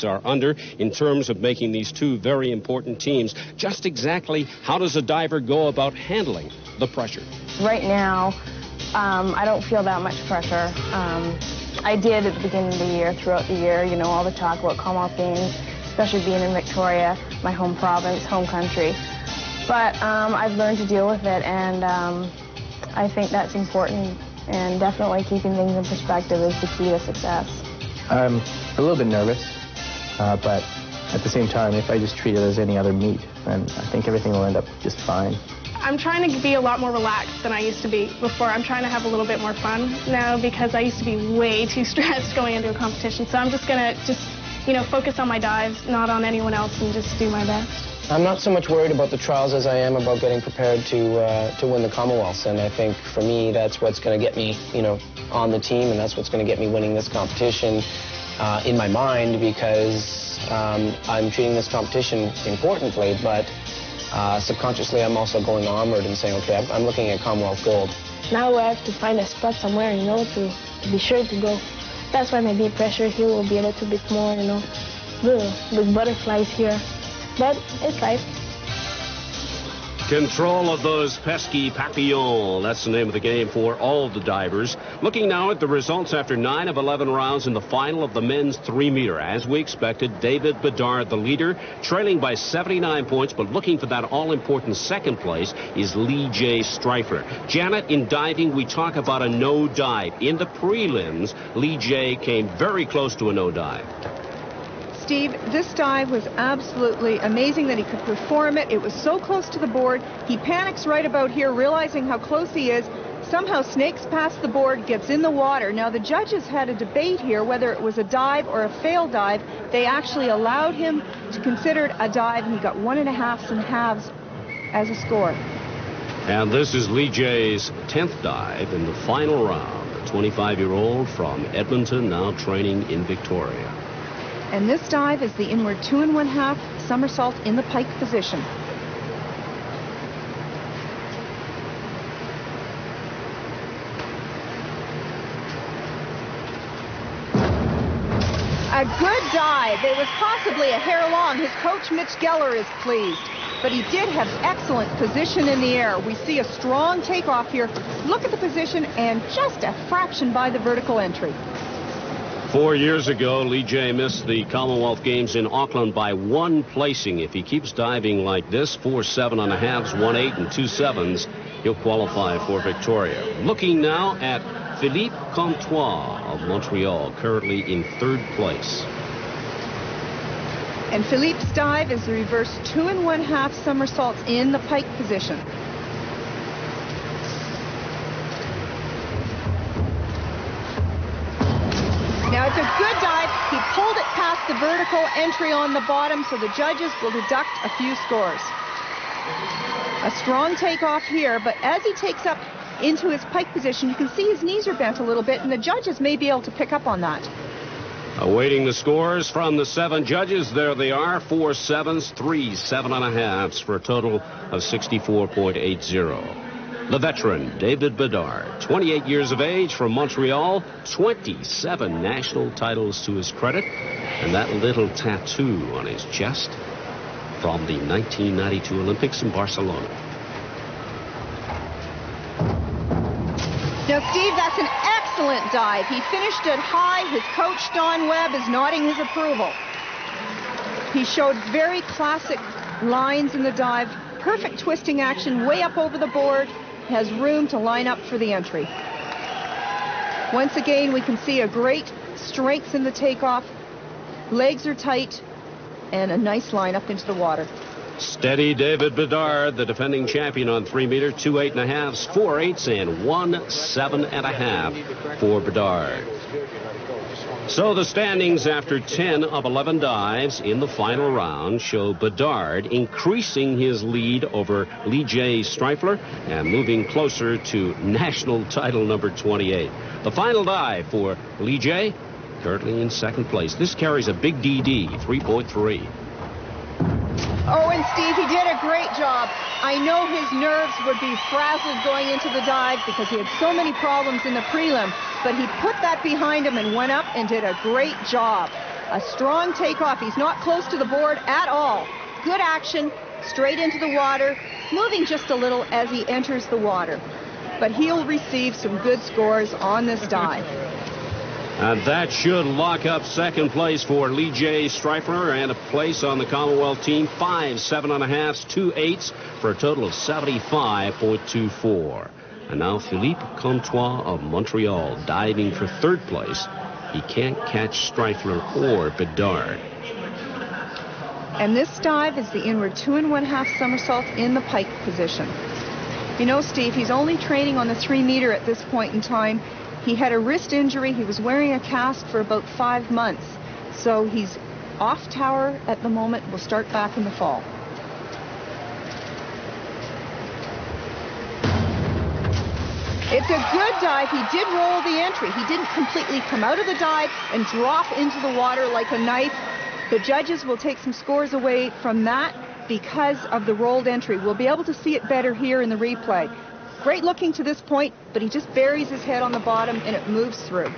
Are under in terms of making these two very important teams. Just exactly how does a diver go about handling the pressure? Right now, I don't feel that much pressure. I did at the beginning of the year, throughout the year, you know, all the talk about Commonwealth Games, especially being in Victoria, my home province, home country. But I've learned to deal with it, and I think that's important, and definitely keeping things in perspective is the key to success. I'm a little bit nervous. But at the same time, if I just treat it as any other meet, then I think everything will end up just fine. I'm trying to be a lot more relaxed than I used to be before. I'm trying to have a little bit more fun now because I used to be way too stressed going into a competition. So I'm just going to focus on my dives, not on anyone else, and just do my best. I'm not so much worried about the trials as I am about getting prepared to win the Commonwealths. And I think for me, that's what's going to get me, on the team, and that's what's going to get me winning this competition. In my mind, because I'm treating this competition importantly, but subconsciously I'm also going onward and saying, okay, I'm looking at Commonwealth gold. Now I have to find a spot somewhere, to be sure to go. That's why maybe pressure here will be a little bit more, with butterflies here. But it's life. Control of those pesky papillons. That's the name of the game for all the divers. Looking now at the results after 9 of 11 rounds in the final of the men's 3-meter. As we expected, David Bedard, the leader, trailing by 79 points, but looking for that all-important second place is Lee J. Streifler. Janet, in diving, we talk about a no dive. In the prelims, Lee J. came very close to a no dive. Steve, this dive was absolutely amazing that he could perform it. It was so close to the board. He panics right about here, realizing how close he is. Somehow snakes past the board, gets in the water. Now, the judges had a debate here whether it was a dive or a failed dive. They actually allowed him to consider it a dive, and he got 1.5 and halves as a score. And this is Lee J's 10th dive in the final round. The 25-year-old from Edmonton, now training in Victoria. And this dive is the inward 2 1/2 somersault in the pike position. A good dive. It was possibly a hair long. His coach, Mitch Geller, is pleased. But he did have excellent position in the air. We see a strong takeoff here. Look at the position, and just a fraction by the vertical entry. 4 years ago, Lee J. missed the Commonwealth Games in Auckland by 1 placing. If he keeps diving like this, 4 7.5s, 1 8 and 2 7s, he'll qualify for Victoria. Looking now at Philippe Comtois of Montreal, currently in 3rd place. And Philippe's dive is the reverse 2 1/2 somersaults in the pike position. Now, it's a good dive. He pulled it past the vertical entry on the bottom, so the judges will deduct a few scores. A strong takeoff here, but as he takes up into his pike position, you can see his knees are bent a little bit, and the judges may be able to pick up on that. Awaiting the scores from the 7 judges. There they are, 4 7s, 3 7.5s, for a total of 64.80. The veteran, David Bedard, 28 years of age, from Montreal, 27 national titles to his credit, and that little tattoo on his chest from the 1992 Olympics in Barcelona. Now, Steve, that's an excellent dive. He finished it high. His coach, Don Webb, is nodding his approval. He showed very classic lines in the dive, perfect twisting action, way up over the board. Has room to line up for the entry. Once again, we can see a great strength in the takeoff. Legs are tight, and a nice line up into the water. Steady David Bedard, the defending champion on 3-meter, 2 8.5s, 4 8s, and 1 7.5 for Bedard. So the standings after 10 of 11 dives in the final round show Bedard increasing his lead over Lee J. Streifler and moving closer to national title number 28. The final dive for Lee J., currently in 2nd place. This carries a big DD, 3.3. Oh, and Steve, he did a great job. I know his nerves would be frazzled going into the dive because he had so many problems in the prelim, but he put that behind him and went up and did a great job. A strong takeoff. He's not close to the board at all. Good action, straight into the water, moving just a little as he enters the water. But he'll receive some good scores on this dive. And that should lock up second place for Lee J. Streifler and a place on the Commonwealth team. 5 7.5s, 2 8s for a total of 75.24. And now Philippe Comtois of Montreal diving for third place. He can't catch Streifler or Bedard. And this dive is the inward 2 1/2 somersault in the pike position. You know, Steve, he's only training on the 3 meter at this point in time. He had a wrist injury. He was wearing a cast for about 5 months. So he's off tower at the moment. We'll start back in the fall. It's a good dive. He did roll the entry. He didn't completely come out of the dive and drop into the water like a knife. The judges will take some scores away from that because of the rolled entry. We'll be able to see it better here in the replay. Great looking to this point, but he just buries his head on the bottom and it moves through.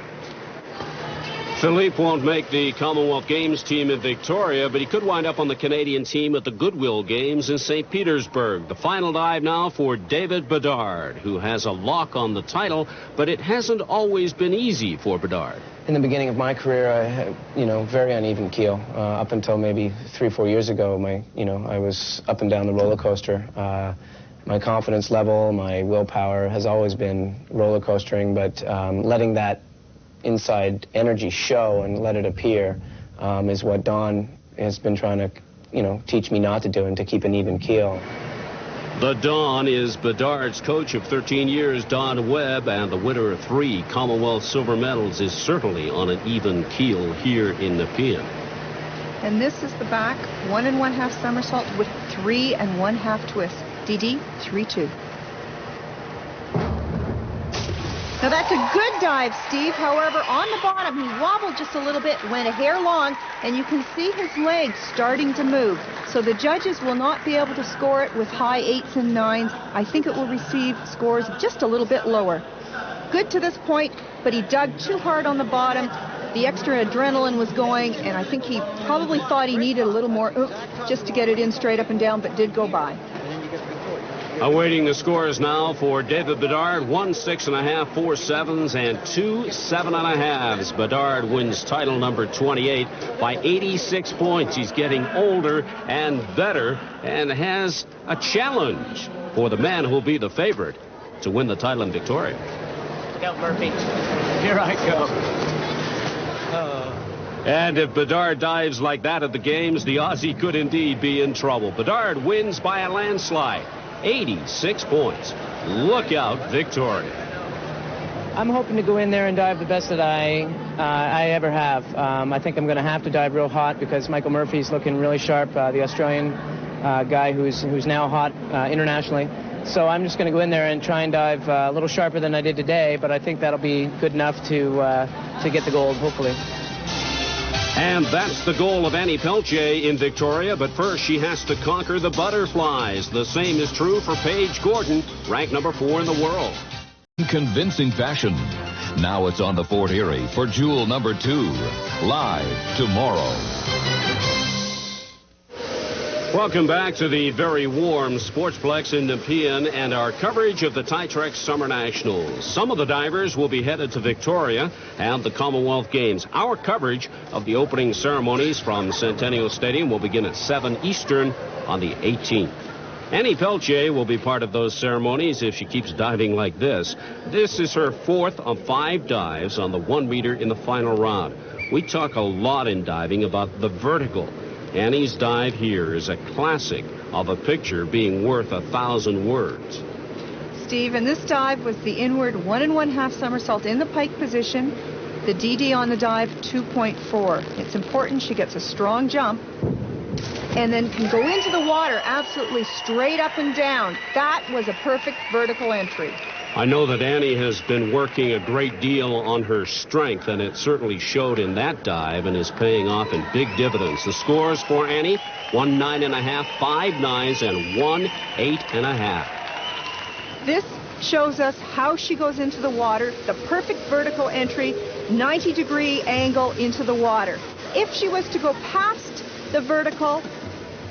Philippe won't make the Commonwealth Games team in Victoria, but he could wind up on the Canadian team at the Goodwill Games in St. Petersburg. The final dive now for David Bedard, who has a lock on the title, but it hasn't always been easy for Bedard. In the beginning of my career, I had, very uneven keel. Up until maybe 3 or 4 years ago, I was up and down the roller coaster. My confidence level, my willpower has always been roller coastering, but letting that inside energy show and let it appear is what Don has been trying to, teach me not to do and to keep an even keel. The Don is Bedard's coach of 13 years, Don Webb, and the winner of 3 Commonwealth silver medals is certainly on an even keel here in Nepean. And this is the back 1 1/2 somersault with 3 1/2 twists. DD 3-2. Now that's a good dive, Steve. However, on the bottom, he wobbled just a little bit, went a hair long, and you can see his legs starting to move. So the judges will not be able to score it with high 8s and 9s. I think it will receive scores just a little bit lower. Good to this point, but he dug too hard on the bottom. The extra adrenaline was going, and I think he probably thought he needed a little more oomph just to get it in straight up and down, but did go by. Awaiting the scores now for David Bedard, 1 6.5, 4 7s, and 2 7.5s. Bedard wins title number 28 by 86 points. He's getting older and better and has a challenge for the man who will be the favorite to win the title in Victoria. Look out, Murphy. Here I go. And if Bedard dives like that at the games, the Aussie could indeed be in trouble. Bedard wins by a landslide. 86 points. Look out, Victoria. I'm hoping to go in there and dive the best that I ever have. I think I'm going to have to dive real hot because Michael Murphy's looking really sharp, the Australian guy who's now hot internationally. So I'm just going to go in there and try and dive a little sharper than I did today, but I think that'll be good enough to get the gold, hopefully. And that's the goal of Annie Peltier in Victoria, but first she has to conquer the butterflies. The same is true for Paige Gordon, ranked number 4 in the world. Convincing fashion. Now it's on the Fort Erie for Jewel number 2, live tomorrow. Welcome back to the very warm Sportsplex in Nepean and our coverage of the Titrex Summer Nationals. Some of the divers will be headed to Victoria and the Commonwealth Games. Our coverage of the opening ceremonies from Centennial Stadium will begin at 7 Eastern on the 18th. Annie Peltier will be part of those ceremonies if she keeps diving like this. This is her 4th of 5 dives on the 1 meter in the final round. We talk a lot in diving about the vertical. Annie's dive here is a classic of a picture being worth 1,000 words. Steve, and this dive was the inward 1 1/2 somersault in the pike position. The DD on the dive, 2.4. It's important she gets a strong jump and then can go into the water absolutely straight up and down. That was a perfect vertical entry. I know that Annie has been working a great deal on her strength, and it certainly showed in that dive and is paying off in big dividends. The scores for Annie, 1 9.5, 5 9s, and 1 8.5. This shows us how she goes into the water, the perfect vertical entry, 90-degree angle into the water. if she was to go past the vertical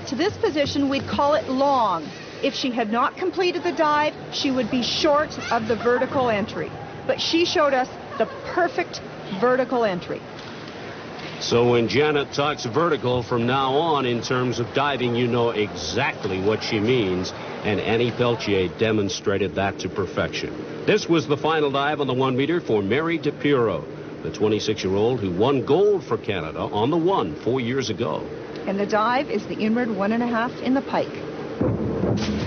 to this position, we'd call it long. If she had not completed the dive, she would be short of the vertical entry. But she showed us the perfect vertical entry. So when Janet talks vertical from now on in terms of diving, you know exactly what she means. And Annie Peltier demonstrated that to perfection. This was the final dive on the 1 meter for Mary DePiro, the 26-year-old who won gold for Canada on the 1 4 years ago. And the dive is the inward 1.5 in the pike.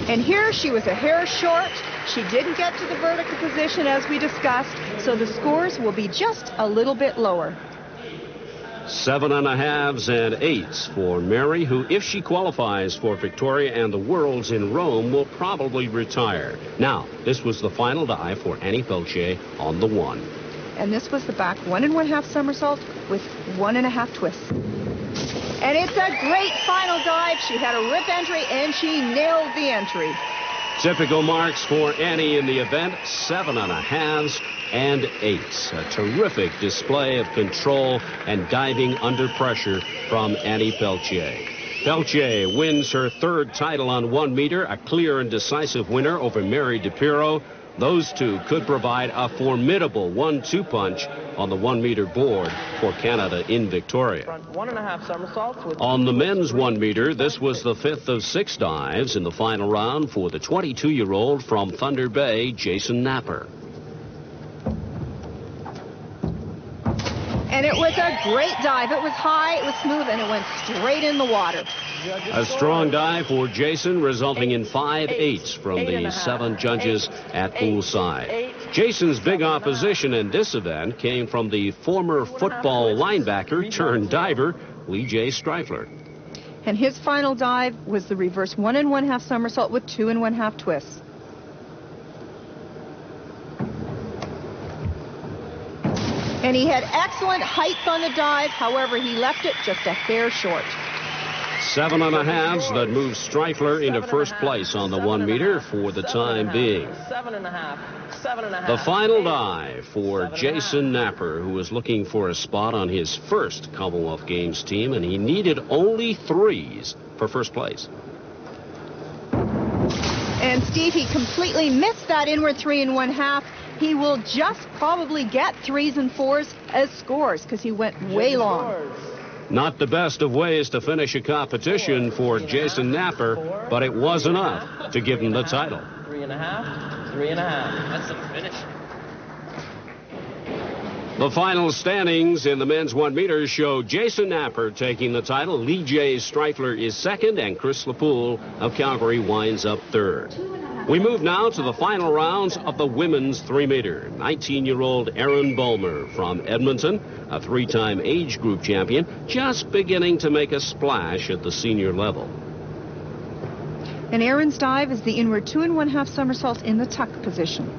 And here she was a hair short. She didn't get to the vertical position as we discussed, so the scores will be just a little bit lower. 7.5s and 8s for Mary, who, if she qualifies for Victoria and the Worlds in Rome, will probably retire. Now, this was the final dive for Annie Peltier on the 1. And this was the back 1.5 somersault with 1.5 twists. And it's a great final dive. She had a rip entry, and she nailed the entry. Typical marks for Annie in the event, 7.5s and 8s. A terrific display of control and diving under pressure from Annie Peltier. Peltier wins her 3rd title on 1 meter, a clear and decisive winner over Mary DePiro. Those two could provide a formidable 1-2 punch on the 1 meter board for Canada in Victoria. 1.5 somersaults. On the men's 1 meter, this was the 5th of 6 dives in the final round for the 22-year-old from Thunder Bay, Jason Napper. And it was a great dive. It was high, it was smooth, and it went straight in the water. A strong dive for Jason, resulting in 5 8s from the 7 judges at poolside. Jason's big opposition in this event came from the former football linebacker turned diver, Lee J. Streifler. And his final dive was the reverse 1.5 somersault with 2.5 twists. And he had excellent height on the dive. However, he left it just a hair short. 7.5s that moved Streifler into first place on the 1 meter for the time being. 7.5. The final dive for Jason Napper, who was looking for a spot on his first Commonwealth Games team, and he needed only 3s for first place. And Steve, he completely missed that inward 3.5. He will just probably get 3s and 4s as scores because he went way long. Not the best of ways to finish a competition for Jason Napper, but it was enough to give him the title. 3.5, 3.5. That's a finish. The final standings in the men's 1 meter show Jason Napper taking the title. Lee J. Streifler is second, and Chris Lapoule of Calgary winds up third. We move now to the final rounds of the women's 3 meter. 19-year-old Erin Bulmer from Edmonton, a 3-time age group champion, just beginning to make a splash at the senior level. And Erin's dive is the inward 2.5 somersault in the tuck position.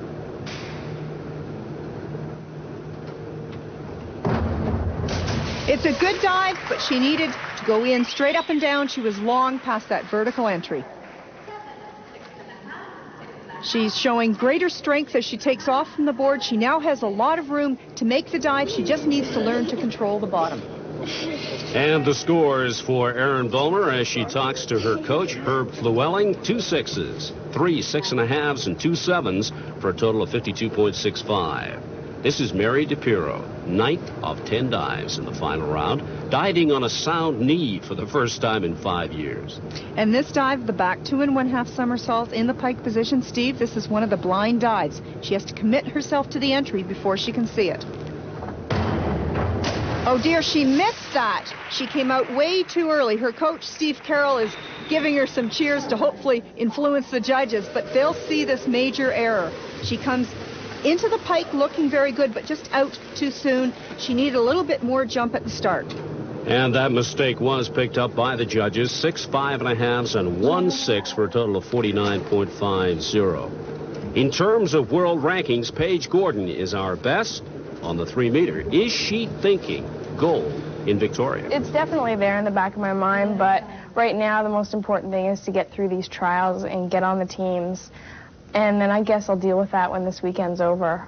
It's a good dive, but she needed to go in straight up and down. She was long past that vertical entry. She's showing greater strength as she takes off from the board. She now has a lot of room to make the dive. She just needs to learn to control the bottom. And the scores for Erin Bulmer as she talks to her coach, Herb Llewellyn, 2 6s, 3 6.5s, and 2 7s for a total of 52.65. This is Mary DePiro, 9th of 10 dives in the final round, diving on a sound knee for the first time in 5 years. And this dive, the back 2.5 somersault in the pike position, Steve, this is one of the blind dives. She has to commit herself to the entry before she can see it. Oh dear, she missed that. She came out way too early. Her coach, Steve Carroll, is giving her some cheers to hopefully influence the judges, but they'll see this major error. She comes into the pike looking very good, but just out too soon. She needed a little bit more jump at the start. And that mistake was picked up by the judges. 6 5.5s and 1 6 for a total of 49.50. In terms of world rankings, Paige Gordon is our best on the 3 meter. Is she thinking gold in Victoria? It's definitely there in the back of my mind, but right now the most important thing is to get through these trials and get on the teams. And then I guess I'll deal with that when this weekend's over.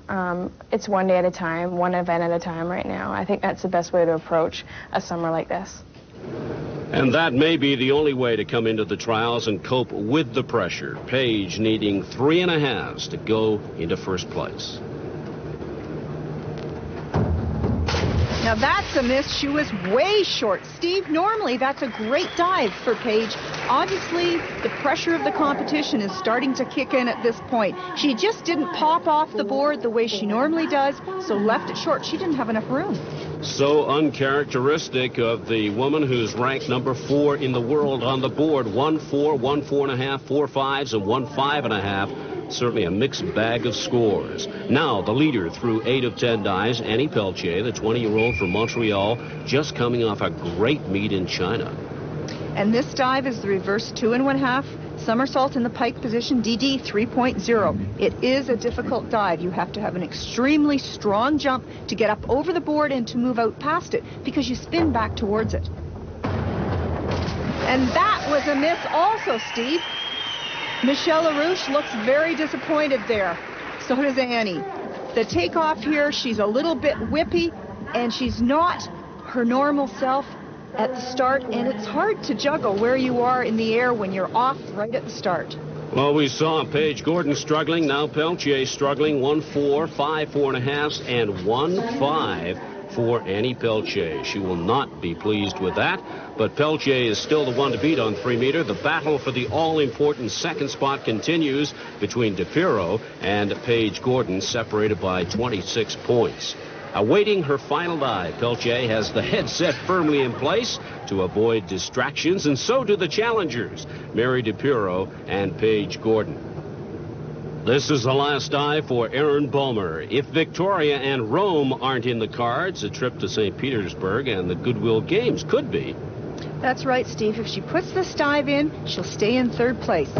It's one day at a time, one event at a time right now. I think that's the best way to approach a summer like this. And that may be the only way to come into the trials and cope with the pressure. Paige needing 3.5s to go into first place. Now that's a miss. She was way short. Steve, normally that's a great dive for Paige. Obviously, the pressure of the competition is starting to kick in at this point. She just didn't pop off the board the way she normally does, so left it short. She didn't have enough room. So uncharacteristic of the woman who's ranked number 4 in the world on the board. 1-4, 1 4.5, 4 5s, and 1 5.5. Certainly a mixed bag of scores. Now, the leader through 8 of 10 dives, Annie Pelletier, the 20-year-old from Montreal, just coming off a great meet in China. And this dive is the reverse 2 1/2 somersault in the pike position, DD 3.0. It is a difficult dive. You have to have an extremely strong jump to get up over the board and to move out past it because you spin back towards it. And that was a miss also, Steve. Michelle LaRouche looks very disappointed there. So does Annie. The takeoff here, she's a little bit whippy, and she's not her normal self at the start, and it's hard to juggle where you are in the air when you're off right at the start. Well, we saw Paige Gordon struggling, now Pelletier struggling. 1-4, 5 4.5s, and 1-5 for Annie Pelletier. She will not be pleased with that, but Pelletier is still the one to beat on 3 meter. The battle for the all-important second spot continues between DePiro and Paige Gordon, separated by 26 points. Awaiting her final dive, Pelletier has the headset firmly in place to avoid distractions, and so do the challengers, Mary DePiro and Paige Gordon. This is the last dive for Erin Bulmer. If Victoria and Rome aren't in the cards, a trip to St. Petersburg and the Goodwill Games could be. That's right, Steve. If she puts this dive in, she'll stay in 3rd place.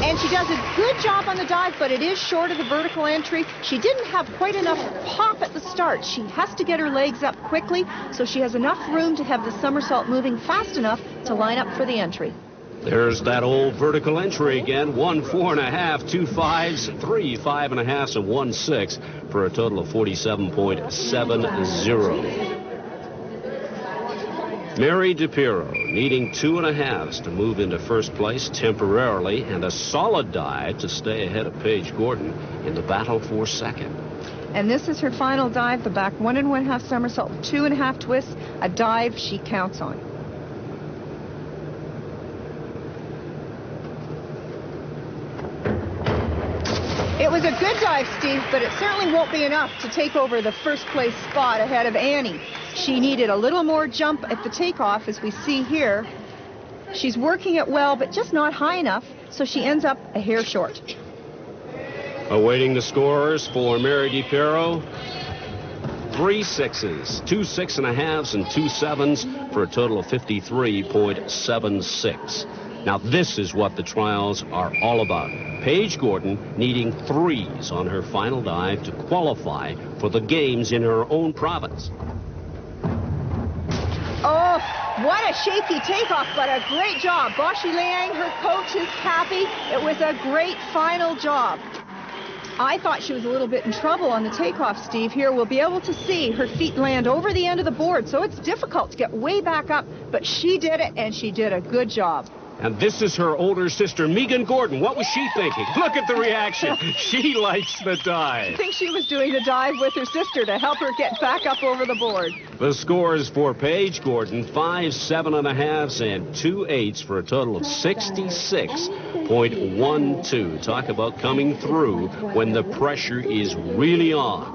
And she does a good job on the dive, but it is short of the vertical entry. She didn't have quite enough pop at the start. She has to get her legs up quickly, so she has enough room to have the somersault moving fast enough to line up for the entry. There's that old vertical entry again. 1 4.5, 2 5s, 3 5.5s, and 1 6 for a total of 47.70. Mary DePiro needing 2.5s to move into first place temporarily, and a solid dive to stay ahead of Paige Gordon in the battle for second. And this is her final dive, the back 1 1/2 somersault, 2 1/2 twists, a dive she counts on. It was a good dive, Steve, but it certainly won't be enough to take over the first place spot ahead of Annie. She needed a little more jump at the takeoff, as we see here. She's working it well, but just not high enough, so she ends up a hair short. Awaiting the scores for Mary DePiro. 3 6s, 2 6.5s, and 2 7s for a total of 53.76. Now, this is what the trials are all about. Paige Gordon needing 3s on her final dive to qualify for the games in her own province. Oh, what a shaky takeoff, but a great job. Boshi Liang, her coach, is happy. It was a great final job. I thought she was a little bit in trouble on the takeoff, Steve. Here, we'll be able to see her feet land over the end of the board, so it's difficult to get way back up, but she did it, and she did a good job. And this is her older sister, Megan Gordon. What was she thinking? Look at the reaction. She likes the dive. I think she was doing the dive with her sister to help her get back up over the board. The scores for Paige Gordon, 5 7.5s and 2 8s for a total of 66.12. Talk about coming through when the pressure is really on.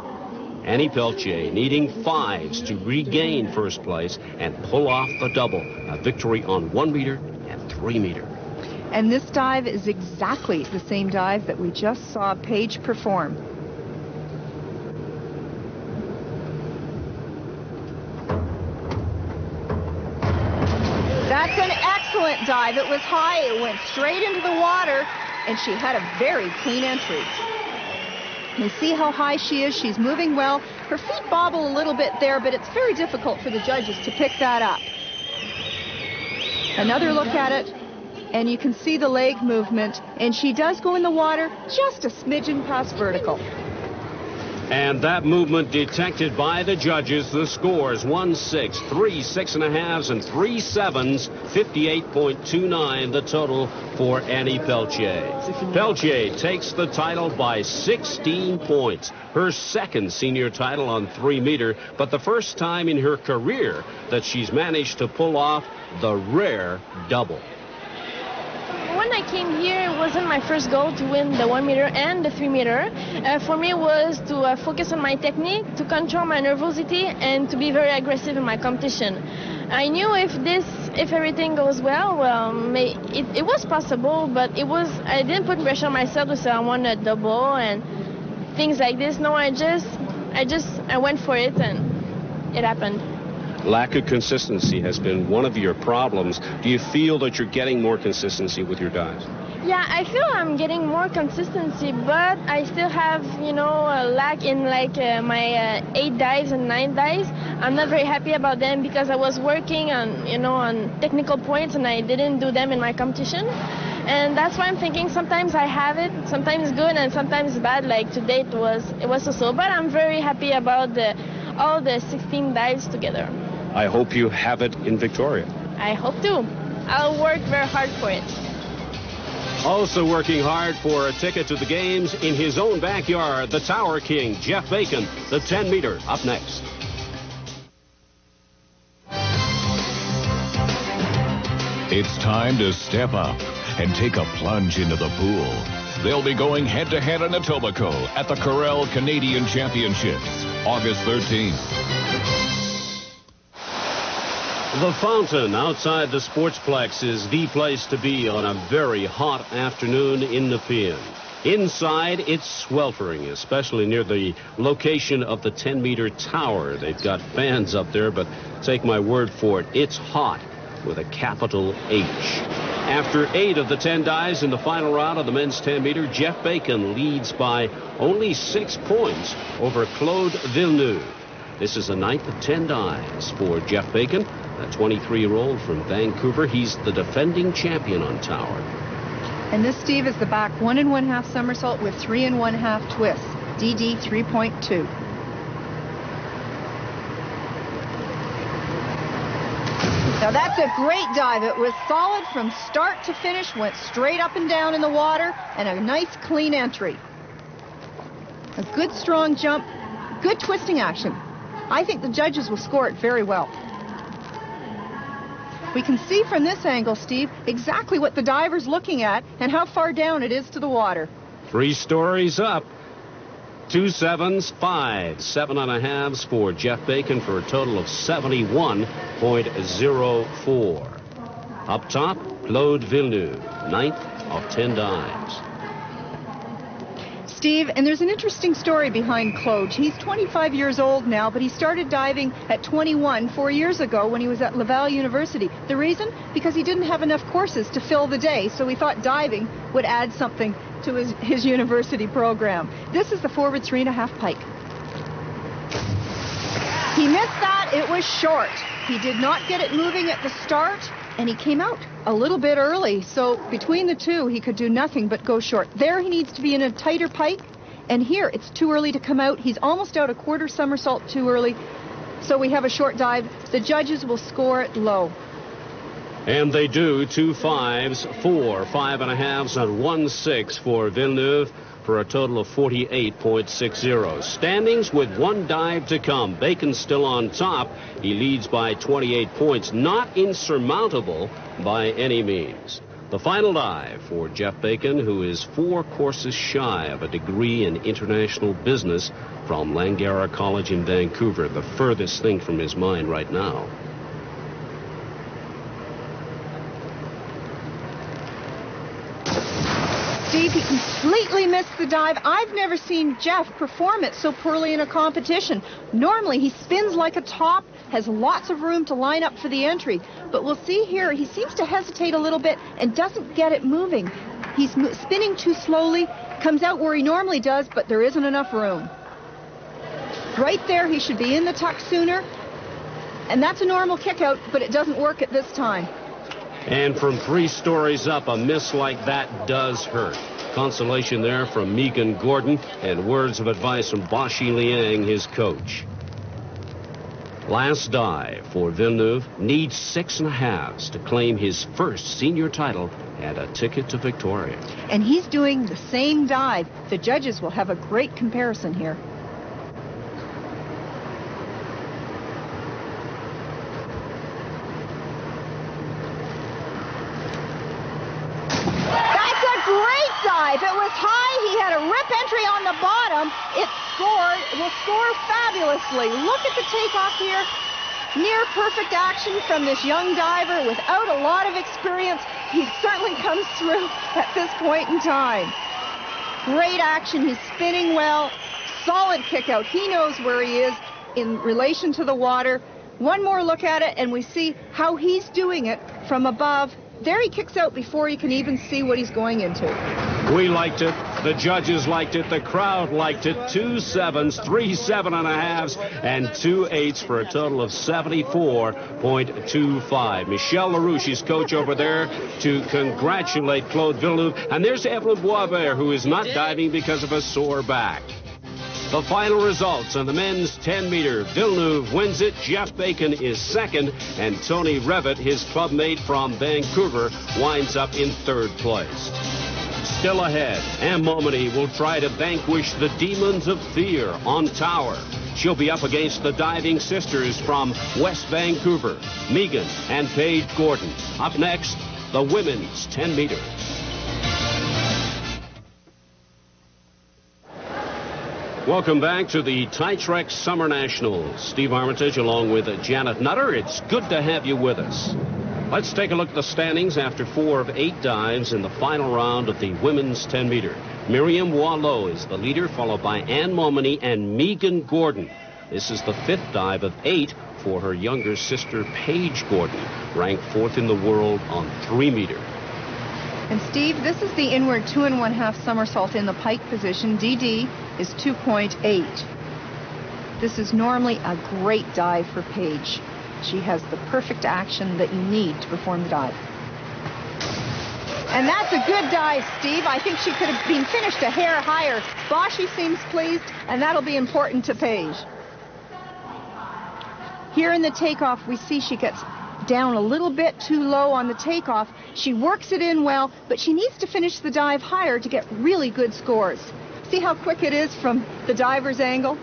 Annie Pelletier needing 5s to regain first place and pull off the double. A victory on 1 meter and 3 meter. And this dive is exactly the same dive that we just saw Paige perform. That's an excellent dive. It was high, it went straight into the water, and she had a very clean entry. You see how high she is. She's moving well. Her feet bobble a little bit there, but it's very difficult for the judges to pick that up. Another look at it. and you can see the leg movement, and she does go in the water just a smidgen past vertical. And that movement detected by the judges. The scores 1-6, 3 6.5s, and 3 7s. 58.29 the total for Annie Pelletier. Pelletier takes the title by 16 points. Her second senior title on 3 meter, but the first time in her career that she's managed to pull off the rare double. When I came here, it wasn't my first goal to win the 1 meter and the 3 meter. For me, it was to focus on my technique, to control my nervosity, and to be very aggressive in my competition. I knew if everything goes well, it was possible, but I didn't put pressure on myself to say I want a double and things like this. No, I went for it, and it happened. Lack of consistency has been one of your problems. Do you feel that you're getting more consistency with your dives? Yeah, I feel I'm getting more consistency, but I still have, a lack in my 8 dives and 9 dives. I'm not very happy about them because I was working on technical points and I didn't do them in my competition. And that's why I'm thinking sometimes I have it, sometimes good and sometimes bad. Like today it was so. But I'm very happy about all the 16 dives together. I hope you have it in Victoria. I hope to. I'll work very hard for it. Also working hard for a ticket to the games in his own backyard, the Tower King, Jeff Bacon, the 10 meter, up next. It's time to step up and take a plunge into the pool. They'll be going head-to-head in Etobicoke at the Corel Canadian Championships, August 13th. The fountain outside the Sportsplex is the place to be on a very hot afternoon in Nepean. Inside, it's sweltering, especially near the location of the 10-meter tower. They've got fans up there, but take my word for it, it's hot with a capital H. After 8 of the 10 dives in the final round of the men's 10-meter, Jeff Bacon leads by only 6 points over Claude Villeneuve. This is the 9th of 10 dives for Jeff Bacon, a 23-year-old from Vancouver. He's the defending champion on tower. And this, Steve, is the back 1 1/2 somersault with 3 1/2 twists, DD 3.2. Now that's a great dive. It was solid from start to finish, went straight up and down in the water, and a nice clean entry. A good strong jump, good twisting action. I think the judges will score it very well. We can see from this angle, Steve, exactly what the diver's looking at and how far down it is to the water. 3 stories up. 2 7s, 5 7.5s for Jeff Bacon for a total of 71.04. Up top, Claude Villeneuve, 9th of 10 dives. Steve, and there's an interesting story behind Claude. He's 25 years old now, but he started diving at 21 4 years ago when he was at Laval University. The reason? Because he didn't have enough courses to fill the day, so he thought diving would add something to his university program. This is the forward 3 1/2 pike. He missed that. It was short. He did not get it moving at the start, and he came out a little bit early. So between the two, he could do nothing but go short. There he needs to be in a tighter pike, and here it's too early to come out. He's almost out a quarter somersault too early, so we have a short dive. The judges will score it low. And they do. 2 5s, 4 5.5s, and 1 6 for Villeneuve for a total of 48.60. Standings with 1 dive to come. Bacon's still on top. He leads by 28 points. Not insurmountable by any means. The final dive for Jeff Bacon, who is 4 courses shy of a degree in international business from Langara College in Vancouver, the furthest thing from his mind right now. Steve, he completely missed the dive. I've never seen Jeff perform it so poorly in a competition. Normally, he spins like a top, has lots of room to line up for the entry. But we'll see here, he seems to hesitate a little bit and doesn't get it moving. He's spinning too slowly, comes out where he normally does, but there isn't enough room. Right there, he should be in the tuck sooner. And that's a normal kick out, but it doesn't work at this time. And from 3 stories up, a miss like that does hurt. Consolation there from Megan Gordon, and words of advice from Boshi Liang, his coach. Last dive for Villeneuve, needs 6.5 to claim his first senior title and a ticket to Victoria. And he's doing the same dive. The judges will have a great comparison here. It was high. He had a rip entry on the bottom. It scored. It will score fabulously. Look at the takeoff here. Near perfect action from this young diver without a lot of experience. He certainly comes through at this point in time. Great action. He's spinning well. Solid kick out. He knows where he is in relation to the water. One more look at it and we see how he's doing it from above. There he kicks out before you can even see what he's going into. We liked it. The judges liked it. The crowd liked it. 2 7s, 3 7.5s, and 2 8s for a total of 74.25. Michel Larouche, his coach over there, to congratulate Claude Villeneuve. And there's Evelyn Boisvert, who is not diving because of a sore back. The final results on the men's 10-meter. Villeneuve wins it. Jeff Bacon is second. And Tony Revitt, his clubmate from Vancouver, winds up in 3rd place. Still ahead, Anne Momini will try to vanquish the demons of fear on tower. She'll be up against the diving sisters from West Vancouver, Megan and Paige Gordon. Up next, the women's 10-meter. Welcome back to the Titrex Summer Nationals. Steve Armitage along with Janet Nutter. It's good to have you with us. Let's take a look at the standings after 4 of 8 dives in the final round of the women's 10-meter. Miriam Boileau is the leader, followed by Anne Momini and Megan Gordon. This is the 5th dive of 8 for her younger sister, Paige Gordon, ranked 4th in the world on 3-meter. And Steve, this is the inward 2 1/2 somersault in the pike position. DD is 2.8. This is normally a great dive for Paige. She has the perfect action that you need to perform the dive. And that's a good dive, Steve. I think she could have been finished a hair higher. Boshi seems pleased, and that'll be important to Paige. Here in the takeoff, we see she gets down a little bit too low on the takeoff. She works it in well, but she needs to finish the dive higher to get really good scores. See how quick it is from the diver's angle?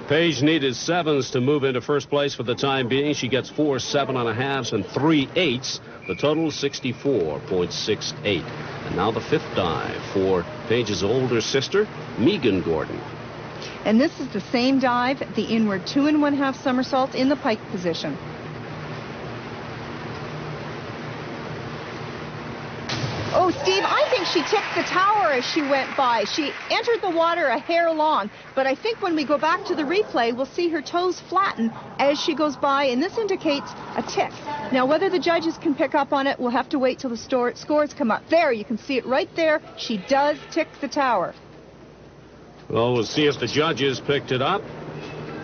Paige needed 7s to move into 1st place for the time being. She gets 4 7.5s and 3 8s. The total 64.68. And now the 5th dive for Paige's older sister, Megan Gordon. And this is the same dive, the inward 2 1/2 somersault in the pike position. Oh, Steve, I think she tipped the tower as she went by. She entered the water a hair long, but I think when we go back to the replay, we'll see her toes flatten as she goes by, and this indicates a tick. Now, whether the judges can pick up on it, we'll have to wait till the scores come up. There, you can see it right there. She does tick the tower. Well, we'll see if the judges picked it up.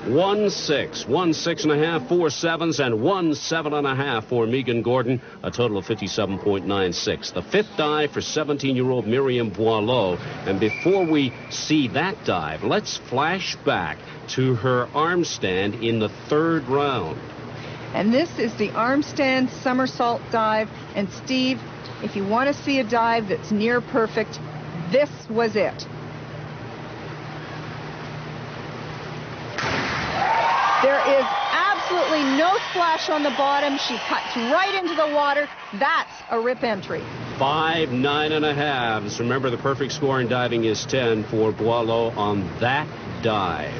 1 6, 1 6.5, 4 7s, and 1 7.5 for Megan Gordon, a total of 57.96. The 5th dive for 17-year-old Miriam Boileau. And before we see that dive, let's flash back to her arm stand in the 3rd round. And this is the arm stand somersault dive. And Steve, if you want to see a dive that's near perfect, this was it. There is absolutely no splash on the bottom. She cuts right into the water. That's a rip entry. 5 9.5s. Remember, the perfect score in diving is 10 for Boileau on that dive.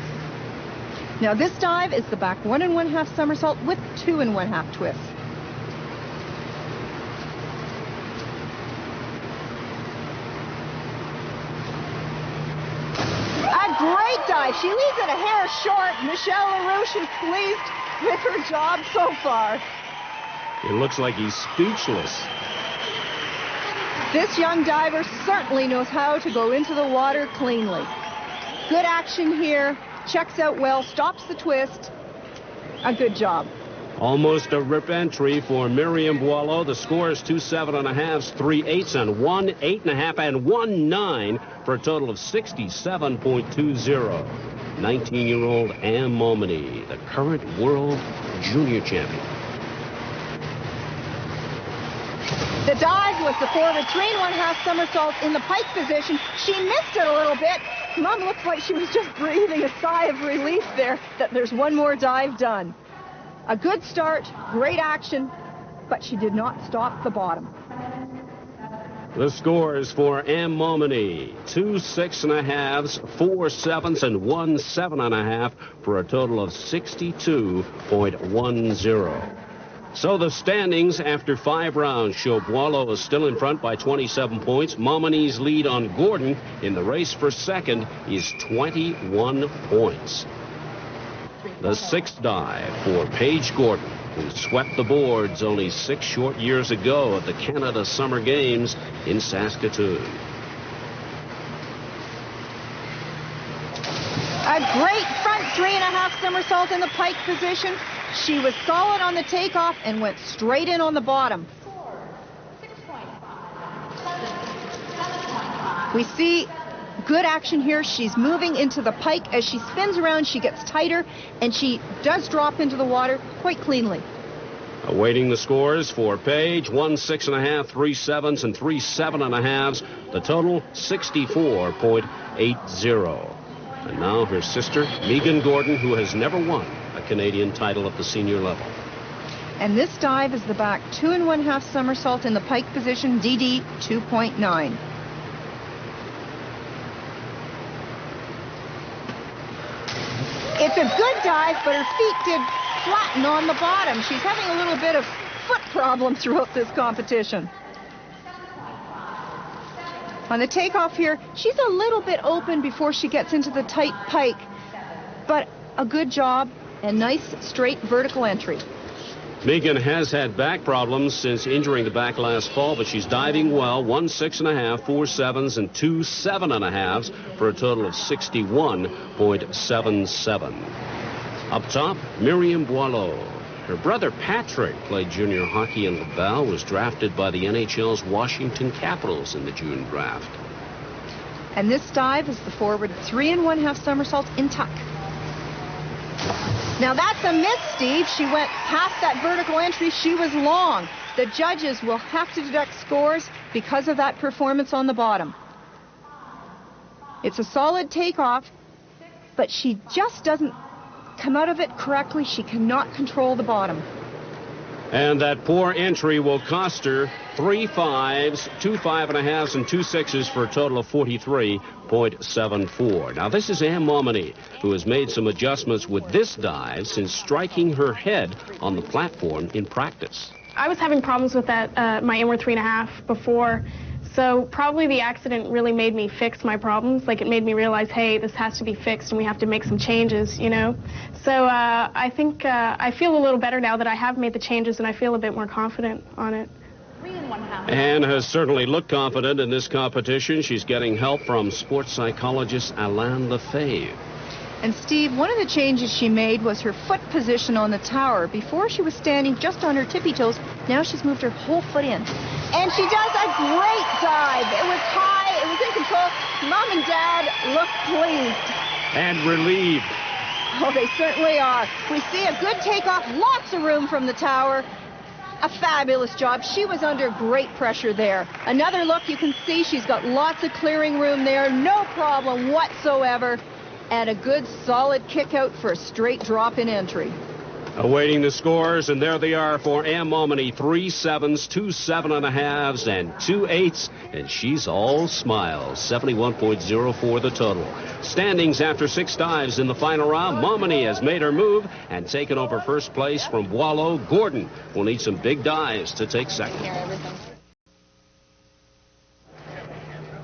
Now, this dive is the back 1 1/2 somersault with 2 1/2 twists. Great dive. She leaves it a hair short. Michel Larouche is pleased with her job so far. It looks like he's speechless. This young diver certainly knows how to go into the water cleanly. Good action here. Checks out well. Stops the twist. A good job. Almost a rip entry for Miriam Boileau. The score is 2 7.5s, 3 8s, and 1 8.5, and 1 9 for a total of 67.20. 19-year-old Anne Momini, the current world junior champion. The dive was the forward 3 1/2 somersault in the pike position. She missed it a little bit. Mom looks like she was just breathing a sigh of relief there that there's one more dive done. A good start, great action, but she did not stop the bottom. The scores for Anne Momini: 2 6.5s, 4 7s, and 1 7.5 for a total of 62.10. So the standings after 5 rounds show Boileau is still in front by 27 points. Momini's lead on Gordon in the race for second is 21 points. The 6th dive for Paige Gordon, who swept the boards only 6 short years ago at the Canada Summer Games in Saskatoon. A great front 3 1/2 somersault in the pike position. She was solid on the takeoff and went straight in on the bottom. We see good action here. She's moving into the pike. As she spins around, she gets tighter, and she does drop into the water quite cleanly. Awaiting the scores for Paige: 1 6.5, 3 7s, and 3 7.5s. The total 64.80. And now her sister, Megan Gordon, who has never won a Canadian title at the senior level. And this dive is the back 2 1/2 somersault in the pike position, DD 2.9. It's a good dive, but her feet did flatten on the bottom. She's having a little bit of foot problem throughout this competition. On the takeoff here, she's a little bit open before she gets into the tight pike, but a good job and nice straight vertical entry. Megan has had back problems since injuring the back last fall, but she's diving well. 1 6.5, 4 7s, and 2 7.5s for a total of 61.77. Up top, Miriam Boileau. Her brother Patrick played junior hockey in Laval, was drafted by the NHL's Washington Capitals in the June draft. And this dive is the forward 3 1/2 somersault in tuck. Now that's a miss, Steve. She went past that vertical entry. She was long. The judges will have to deduct scores because of that performance on the bottom. It's a solid takeoff, but she just doesn't come out of it correctly. She cannot control the bottom. And that poor entry will cost her 3 5s, 2 5.5s, and 2 6s for a total of 43.74. Now, this is Anne Momini, who has made some adjustments with this dive since striking her head on the platform in practice. I was having problems with that, my inward 3 1/2 before. So probably the accident really made me fix my problems. Like, it made me realize, hey, this has to be fixed and we have to make some changes, you know. So I think I feel a little better now that I have made the changes, and I feel a bit more confident on it. 3 1/2. Anne has certainly looked confident in this competition. She's getting help from sports psychologist Alain Lefebvre. And Steve, one of the changes she made was her foot position on the tower. Before she was standing just on her tippy toes. Now she's moved her whole foot in. And she does a great dive. It was high, it was in control. Mom and Dad look pleased. And relieved. Oh, they certainly are. We see a good takeoff, lots of room from the tower. A fabulous job. She was under great pressure there. Another look, you can see she's got lots of clearing room there. No problem whatsoever. And a good solid kick out for a straight drop in entry. Awaiting the scores, and there they are for Anne Momini: 3 7s, 2 7.5s, and 2 8s, and she's all smiles. 71.04 the total. Standings after 6 dives in the final round. Momini has made her move and taken over first place from Boileau. Gordon will need some big dives to take second.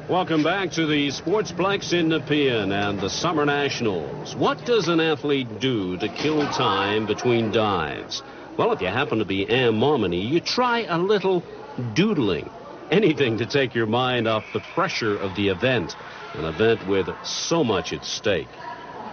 Welcome back to the Sportsplex in Nepean and the Summer Nationals. What does an athlete do to kill time between dives? Well, if you happen to be Anne Momini, you try a little doodling. Anything to take your mind off the pressure of the event, an event with so much at stake.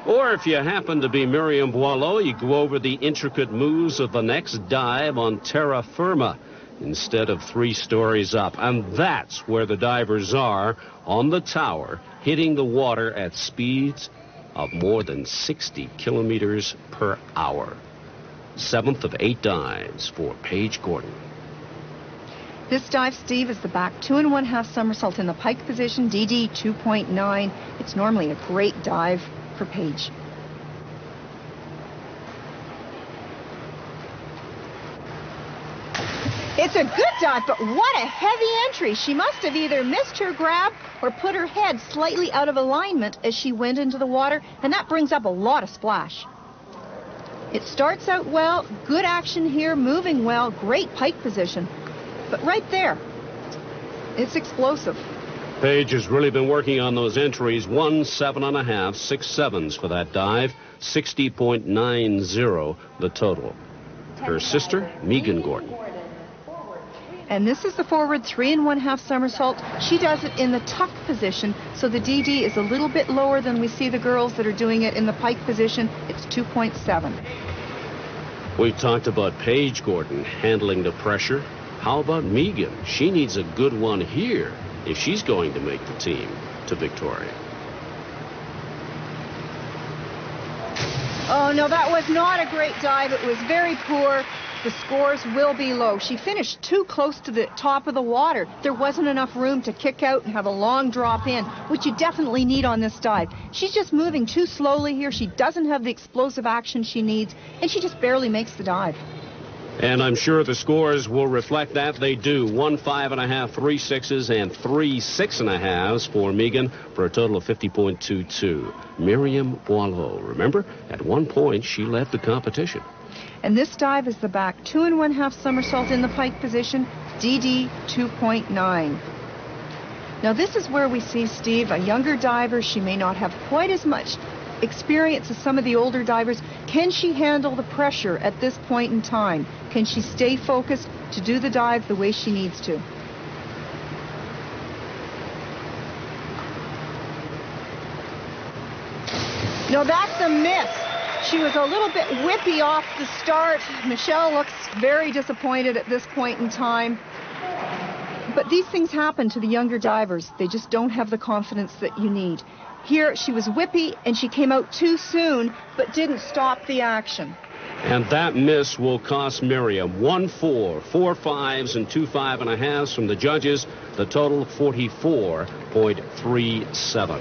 Or if you happen to be Miriam Boileau, you go over the intricate moves of the next dive on terra firma instead of 3 stories up. And that's where the divers are, on the tower, hitting the water at speeds of more than 60 kilometers per hour. 7th of 8 dives for Paige Gordon. This dive, Steve, is the back 2 1/2 somersault in the pike position, DD 2.9. It's normally a great dive for Paige. It's a good dive, but what a heavy entry. She must have either missed her grab or put her head slightly out of alignment as she went into the water, and that brings up a lot of splash. It starts out well, good action here, moving well, great pike position. But right there, it's explosive. Paige has really been working on those entries. 1 7.5, 6 7s for that dive, 60.90 the total. Her sister, Megan Gordon. And this is the forward 3 1/2 somersault. She does it in the tuck position, so the DD is a little bit lower than we see the girls that are doing it in the pike position. It's 2.7. We talked about Paige Gordon handling the pressure. How about Megan? She needs a good one here if she's going to make the team to Victoria. Oh, no, that was not a great dive. It was very poor. The scores will be low. She finished too close to the top of the water. There wasn't enough room to kick out and have a long drop in, which you definitely need on this dive. She's just moving too slowly here. She doesn't have the explosive action she needs, and she just barely makes the dive. And I'm sure the scores will reflect that. They do. 1 5.5, 3 6s, and 3 6.5s for Megan for a total of 50.22. Miriam Boileau, remember, at one point she led the competition. And this dive is the back 2 1/2 somersault in the pike position, DD 2.9. Now this is where we see, Steve, a younger diver. She may not have quite as much experience as some of the older divers. Can she handle the pressure at this point in time? Can she stay focused to do the dive the way she needs to? No, that's a miss. She was a little bit whippy off the start. Michelle looks very disappointed at this point in time. But these things happen to the younger divers. They just don't have the confidence that you need. Here, she was whippy, and she came out too soon, but didn't stop the action. And that miss will cost Miriam 1 4, 4 5s, and 2 5.5s from the judges. The total 44.37.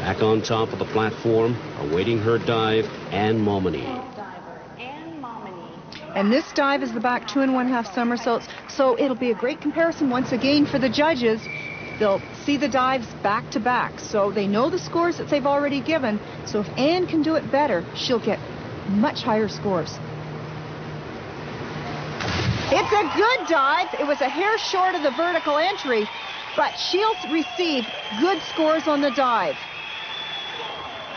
Back on top of the platform, awaiting her dive, Anne Momini. And this dive is the back 2 1/2 somersaults, so it'll be a great comparison once again for the judges. They'll see the dives back to back, so they know the scores that they've already given. So if Anne can do it better, she'll get much higher scores. It's a good dive. It was a hair short of the vertical entry, but she'll receive good scores on the dive.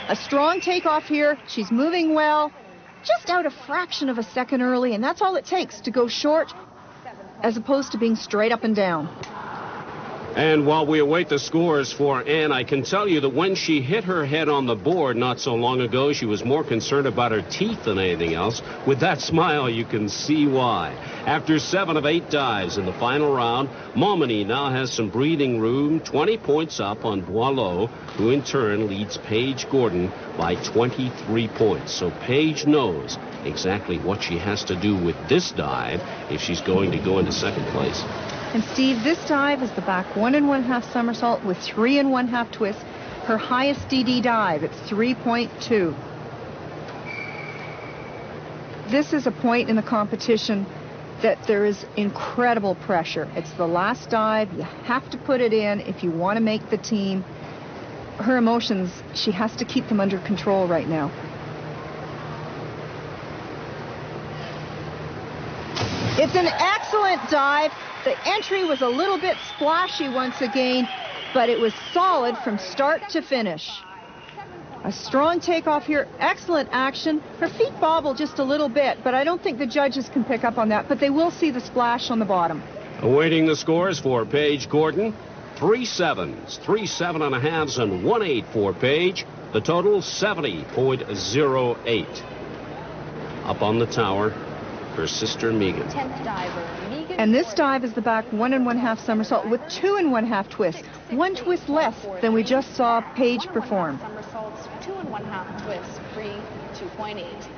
A strong takeoff here. She's moving well, just out a fraction of a second early, and that's all it takes to go short as opposed to being straight up and down. And while we await the scores for Anne, I can tell you that when she hit her head on the board not so long ago, she was more concerned about her teeth than anything else. With that smile, you can see why. After 7 of 8 dives in the final round, Momini now has some breathing room, 20 points up on Boileau, who in turn leads Paige Gordon by 23 points. So Paige knows exactly what she has to do with this dive if she's going to go into second place. And Steve, this dive is the back 1 1/2 somersault with 3 1/2 twists. Her highest DD dive, it's 3.2. This is a point in the competition that there is incredible pressure. It's the last dive. You have to put it in if you want to make the team. Her emotions, she has to keep them under control right now. It's an excellent dive. The entry was a little bit splashy once again, but it was solid from start to finish. A strong takeoff here, excellent action. Her feet bobble just a little bit, but I don't think the judges can pick up on that, but they will see the splash on the bottom. Awaiting the scores for Paige Gordon, 3 7s, 3 7.5s, and 1 8 for Paige. The total, 70.08. Up on the tower, her sister Megan. 10th diver, Megan. And this dive is the back 1 1/2 somersault with 2 1/2 twists. One twist less than we just saw Paige perform. Somersaults, 2 1/2 twists, free 2.8.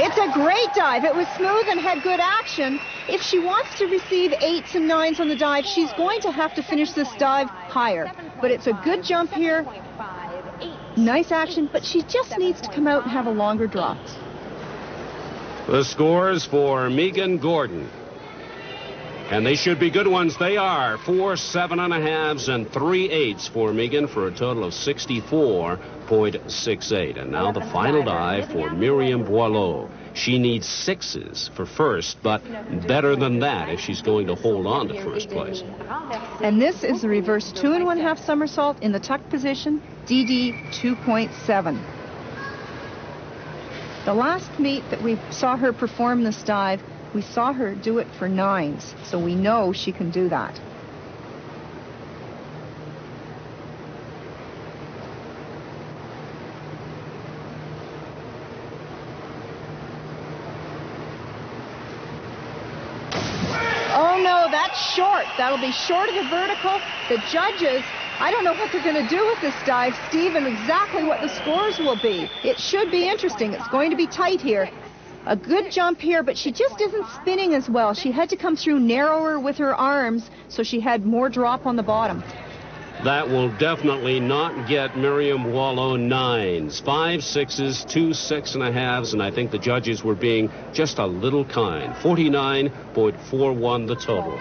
It's a great dive. It was smooth and had good action. If she wants to receive 8s and 9s on the dive, she's going to have to finish this dive higher. But it's a good jump here. Nice action, but she just needs to come out and have a longer drop. The scores for Megan Gordon. And they should be good ones. They are 4 7.5s and 3 8s for Megan for a total of 64.68. And now the final dive for Miriam Boileau. She needs 6s for first, but better than that if she's going to hold on to first place. And this is the reverse 2 1/2 somersault in the tuck position, DD 2.7. The last meet that we saw her perform this dive, we saw her do it for 9s, so we know she can do that. Oh no, that's short. That'll be short of the vertical. The judges, I don't know what they're going to do with this dive, Steve, and exactly what the scores will be. It should be interesting. It's going to be tight here. A good jump here, but she just isn't spinning as well. She had to come through narrower with her arms, so she had more drop on the bottom. That will definitely not get Miriam Boileau 9s. 5 6s, 2 6.5s, and I think the judges were being just a little kind. 49.41 the total.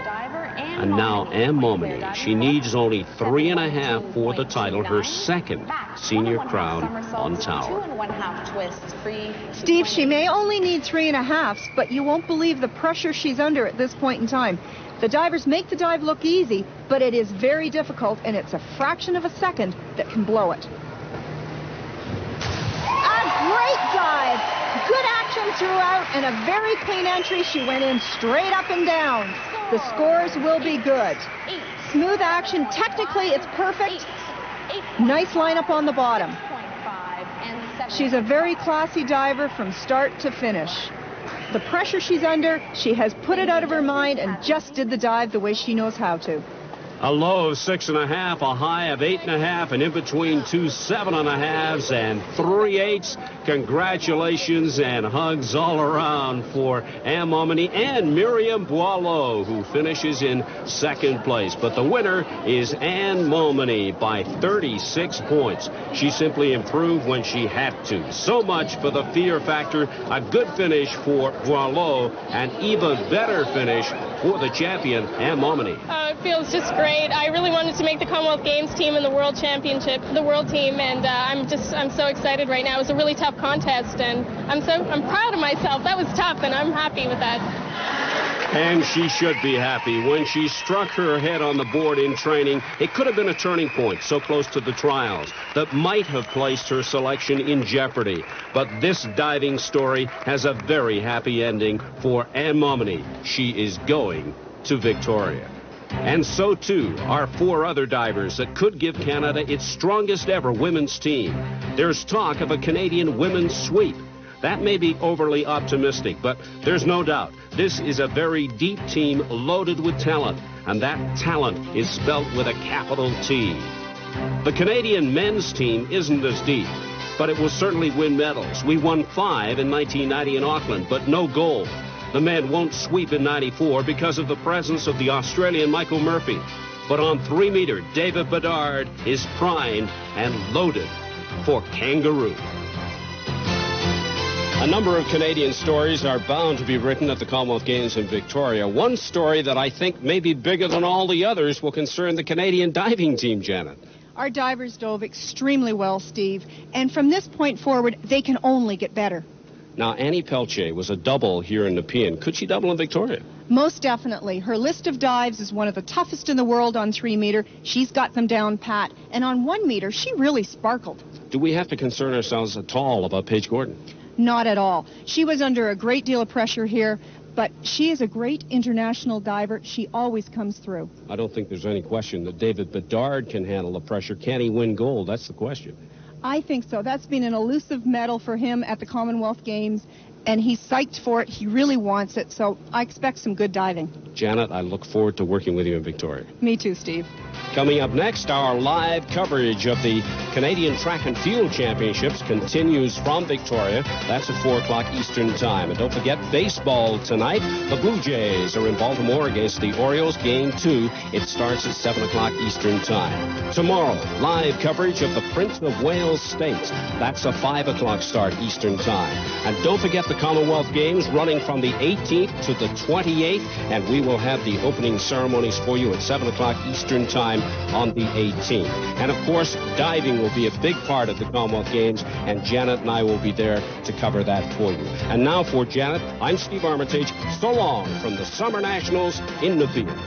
And now Anne Momini, she needs only 3.5 for the title, her second senior crown on tower. 2 1/2 twists, free. Steve, she may only need 3.5s, but you won't believe the pressure she's under at this point in time. The divers make the dive look easy, but it is very difficult, and it's a fraction of a second that can blow it. A great dive! Good action throughout, and a very clean entry. She went in straight up and down. The scores will be good. Smooth action. Technically, it's perfect. Nice lineup on the bottom. She's a very classy diver from start to finish. The pressure she's under, she has put it out of her mind and just did the dive the way she knows how to. A low of 6.5, a high of 8.5, and in between 2 7.5s and 3 8s. Congratulations and hugs all around for Anne Momini and Miriam Boileau, who finishes in second place. But the winner is Anne Momini by 36 points. She simply improved when she had to. So much for the fear factor. A good finish for Boileau, and even better finish for the champion, Anne Momini. It feels just great. I really wanted to make the Commonwealth Games team and the World Championship, the World team, and I'm so excited right now. It was a really tough contest, and I'm proud of myself. That was tough, and I'm happy with that. And she should be happy. When she struck her head on the board in training, it could have been a turning point so close to the trials that might have placed her selection in jeopardy. But this diving story has a very happy ending for Anne Momini. She is going to Victoria. And so, too, are 4 other divers that could give Canada its strongest ever women's team. There's talk of a Canadian women's sweep. That may be overly optimistic, but there's no doubt this is a very deep team loaded with talent, and that talent is spelt with a capital T. The Canadian men's team isn't as deep, but it will certainly win medals. We won 5 in 1990 in Auckland, but no gold. The men won't sweep in 94 because of the presence of the Australian Michael Murphy. But on 3 meter, David Bedard is primed and loaded for Kangaroo. A number of Canadian stories are bound to be written at the Commonwealth Games in Victoria. One story that I think may be bigger than all the others will concern the Canadian diving team, Janet. Our divers dove extremely well, Steve, and from this point forward, they can only get better. Now, Annie Pelche was a double here in Nepean. Could she double in Victoria? Most definitely. Her list of dives is one of the toughest in the world on 3 meter. She's got them down pat. And on 1 meter, she really sparkled. Do we have to concern ourselves at all about Paige Gordon? Not at all. She was under a great deal of pressure here, but she is a great international diver. She always comes through. I don't think there's any question that David Bedard can handle the pressure. Can he win gold? That's the question. I think so. That's been an elusive medal for him at the Commonwealth Games, and he's psyched for it. He really wants it, so I expect some good diving. Janet, I look forward to working with you in Victoria. Me too, Steve. Coming up next, our live coverage of the Canadian Track and Field Championships continues from Victoria. That's at 4 o'clock Eastern Time. And don't forget, baseball tonight. The Blue Jays are in Baltimore against the Orioles, Game 2. It starts at 7 o'clock Eastern Time. Tomorrow, live coverage of the Prince of Wales Stakes. That's a 5 o'clock start Eastern Time. And don't forget the Commonwealth Games running from the 18th to the 28th. And we will have the opening ceremonies for you at 7 o'clock Eastern Time on the 18th. And of course, diving will be a big part of the Commonwealth Games, and Janet and I will be there to cover that for you. And now for Janet, I'm Steve Armitage. So long from the Summer Nationals in the field.